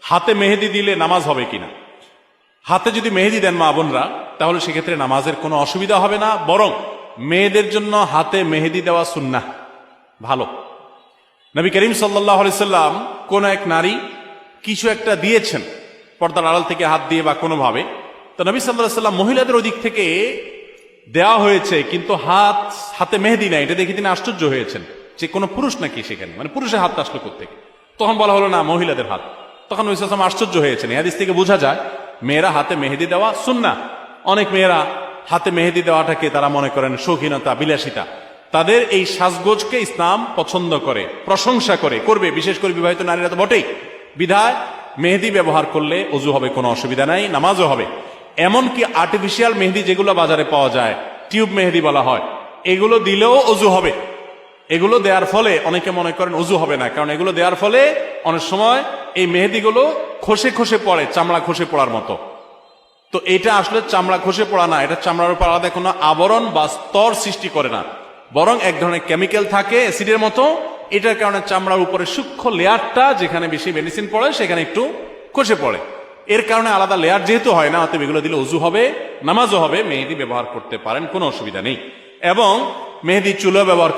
হাতে মেহেদি দিলে নামাজ হবে কিনা। হাতে যদি মেহেদি দেন মা বোনরা, তাহলে সেক্ষেত্রে নামাজের কোনো অসুবিধা হবে না, বরং মেয়েদের জন্য হাতে মেহেদি দেওয়া সুন্নাহ, ভালো। নবী করিম সাল্লাল্লাহু আলাইহি সাল্লাম কোন এক নারী কিছু একটা দিয়েছেন পর্দার আড়াল থেকে হাত দিয়ে বা কোনোভাবে, তো নবী সাল্লাল্লাহু আলাইহি সাল্লাম মহিলাদের ওদিক থেকে দেওয়া হয়েছে কিন্তু হাতে মেহেদি নাই, এটা দেখে তিনি আশ্চর্য হয়েছেন যে কোনো পুরুষ নাকি সেখানে, মানে পুরুষের হাতটা আসলো কোত্থেকে। তখন বলা হলো না, মহিলাদের হাত। তখন নবী সাল্লাল্লাহু আলাইহি ওয়াসাল্লাম আশ্চর্য হয়েছেন। এই হাদিস থেকে বোঝা যায় মেয়েরা হাতে মেহেদি দেওয়া সুন্নাহ। অনেক মেয়েরা হাতে মেহেদি দেওয়াটাকে তারা মনে করেন শৌখিনতা, বিলাসিতা। তাদের এই সাজগোজকে ইসলাম পছন্দ করে, প্রশংসা করে, করবে, বিশেষ করে বিবাহিত নারীরা তো বটেই। বিধায় মেহেদি ব্যবহার করলে ওযু হবে, কোনো অসুবিধা নাই, নামাজও হবে। এমনকি আর্টিফিশিয়াল মেহেদি যেগুলো বাজারে পাওয়া যায়, টিউব মেহেদি বলা হয়, এগুলো দিলেও ওযু হবে। এগুলো দেওয়ার ফলে অনেকে মনে করেন ওযু হবে না, কারণ এগুলো দেওয়ার ফলে অনেক সময় এই মেহেদিগুলো খসে খসে পড়ে, চামড়া খসে পড়ার মতো। তো এটা আসলে চামড়া খসে পড়া না, এটা চামড়ার উপর আলাদা কোনো আবরণ বা স্তর সৃষ্টি করে না, বরং এক ধরনের কেমিক্যাল থাকে অ্যাসিডের মতো। এটার কারণে চামড়ার উপরে সূক্ষ্ম লেয়ারটা, যেখানে বেশি মেডিসিন পড়ে সেখানে একটু খসে পড়ে। এর কারণে আলাদা লেয়ার যেহেতু হয় না, অতএব এগুলো দিলে ওযু হবে, নামাজও হবে। মেহেদি ব্যবহার করতে পারেন, কোনো অসুবিধা নেই। এবং মেহেদি চুলা ব্যবহার